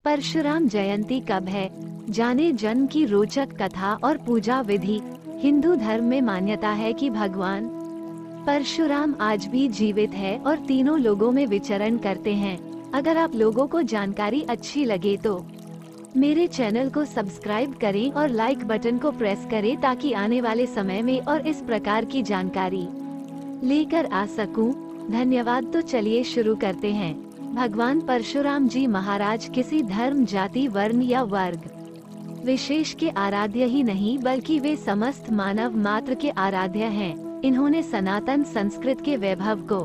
परशुराम जयंती कब है? जाने जन्म की रोचक कथा और पूजा विधि। हिंदू धर्म में मान्यता है कि भगवान परशुराम आज भी जीवित है और तीनों लोगों में विचरण करते हैं। अगर आप लोगों को जानकारी अच्छी लगे तो मेरे चैनल को सब्सक्राइब करें और लाइक बटन को प्रेस करें ताकि आने वाले समय में और इस प्रकार की जानकारी लेकर आ सकूं। धन्यवाद। तो चलिए शुरू करते हैं। भगवान परशुराम जी महाराज किसी धर्म, जाति, वर्ण या वर्ग विशेष के आराध्य ही नहीं बल्कि वे समस्त मानव मात्र के आराध्य हैं। इन्होंने सनातन संस्कृत के वैभव को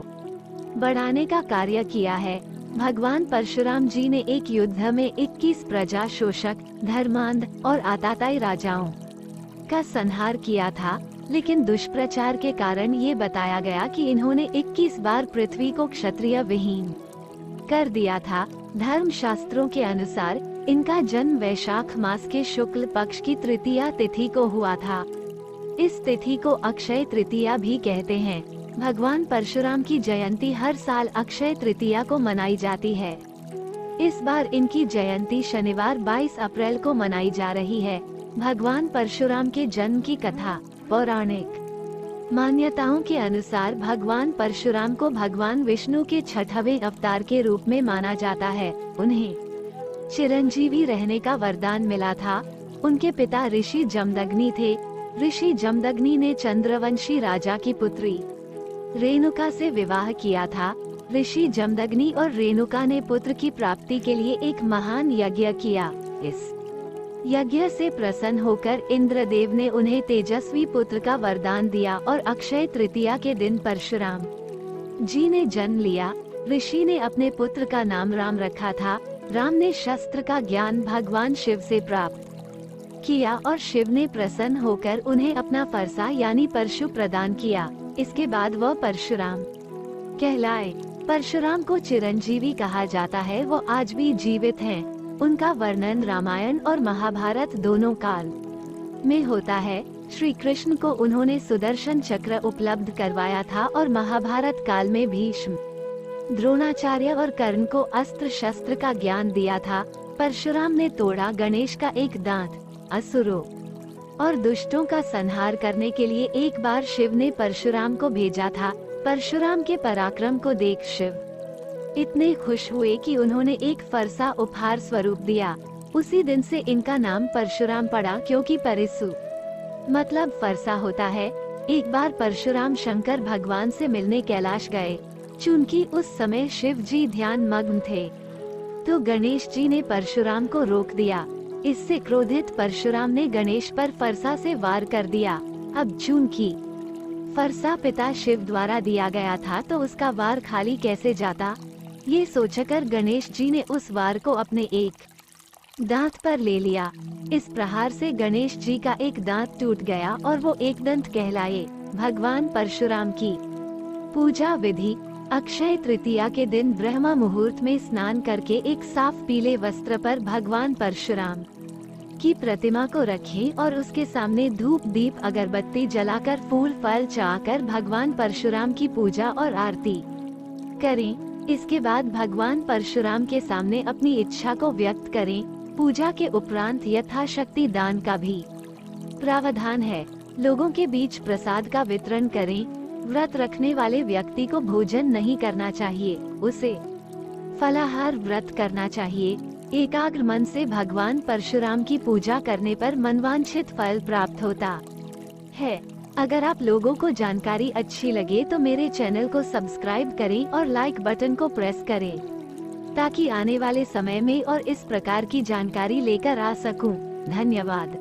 बढ़ाने का कार्य किया है। भगवान परशुराम जी ने एक युद्ध में 21 प्रजा शोषक, धर्मांध और आताताई राजाओं का संहार किया था, लेकिन दुष्प्रचार के कारण ये बताया गया कि इन्होंने 21 बार पृथ्वी को क्षत्रिय विहीन कर दिया था। धर्म शास्त्रों के अनुसार इनका जन्म वैशाख मास के शुक्ल पक्ष की तृतीया तिथि को हुआ था। इस तिथि को अक्षय तृतीया भी कहते हैं। भगवान परशुराम की जयंती हर साल अक्षय तृतीया को मनाई जाती है। इस बार इनकी जयंती शनिवार 22 अप्रैल को मनाई जा रही है। भगवान परशुराम के जन्म की कथा। पौराणिक मान्यताओं के अनुसार भगवान परशुराम को भगवान विष्णु के 6वें अवतार के रूप में माना जाता है। उन्हें चिरंजीवी रहने का वरदान मिला था। उनके पिता ऋषि जमदग्नि थे। ऋषि जमदग्नि ने चंद्रवंशी राजा की पुत्री रेणुका से विवाह किया था। ऋषि जमदग्नि और रेणुका ने पुत्र की प्राप्ति के लिए एक महान यज्ञ किया। इस यज्ञ से प्रसन्न होकर इंद्रदेव ने उन्हें तेजस्वी पुत्र का वरदान दिया और अक्षय तृतीया के दिन परशुराम जी ने जन्म लिया। ऋषि ने अपने पुत्र का नाम राम रखा था। राम ने शस्त्र का ज्ञान भगवान शिव से प्राप्त किया और शिव ने प्रसन्न होकर उन्हें अपना फरसा यानी परशु प्रदान किया। इसके बाद वह परशुराम कहलाए। परशुराम को चिरंजीवी कहा जाता है। वो आज भी जीवित हैं। उनका वर्णन रामायण और महाभारत दोनों काल में होता है। श्री कृष्ण को उन्होंने सुदर्शन चक्र उपलब्ध करवाया था और महाभारत काल में भीष्म, द्रोणाचार्य और कर्ण को अस्त्र शस्त्र का ज्ञान दिया था। परशुराम ने तोड़ा गणेश का एक दांत। असुरों और दुष्टों का संहार करने के लिए एक बार शिव ने परशुराम को भेजा था। परशुराम के पराक्रम को देख शिव इतने खुश हुए कि उन्होंने एक फरसा उपहार स्वरूप दिया। उसी दिन से इनका नाम परशुराम पड़ा, क्योंकि परिसु मतलब फरसा होता है। एक बार परशुराम शंकर भगवान से मिलने कैलाश गए। चूंकि उस समय शिव जी ध्यान मग्न थे तो गणेश जी ने परशुराम को रोक दिया। इससे क्रोधित परशुराम ने गणेश पर फरसा से वार कर दिया। अब चूंकि फरसा पिता शिव द्वारा दिया गया था तो उसका वार खाली कैसे जाता, ये सोचकर गणेश जी ने उस वार को अपने एक दांत पर ले लिया। इस प्रहार से गणेश जी का एक दांत टूट गया और वो एक दंत कहलाए। भगवान परशुराम की पूजा विधि। अक्षय तृतीया के दिन ब्रह्म मुहूर्त में स्नान करके एक साफ पीले वस्त्र पर भगवान परशुराम की प्रतिमा को रखें और उसके सामने धूप दीप अगरबत्ती जलाकर फूल फल चढ़ाकर भगवान परशुराम की पूजा और आरती करें। इसके बाद भगवान परशुराम के सामने अपनी इच्छा को व्यक्त करें। पूजा के उपरांत यथाशक्ति दान का भी प्रावधान है। लोगों के बीच प्रसाद का वितरण करें। व्रत रखने वाले व्यक्ति को भोजन नहीं करना चाहिए, उसे फलाहार व्रत करना चाहिए। एकाग्र मन से भगवान परशुराम की पूजा करने पर मनवांछित फल प्राप्त होता है। अगर आप लोगों को जानकारी अच्छी लगे तो मेरे चैनल को सब्सक्राइब करें और लाइक बटन को प्रेस करें ताकि आने वाले समय में और इस प्रकार की जानकारी लेकर आ सकूं। धन्यवाद।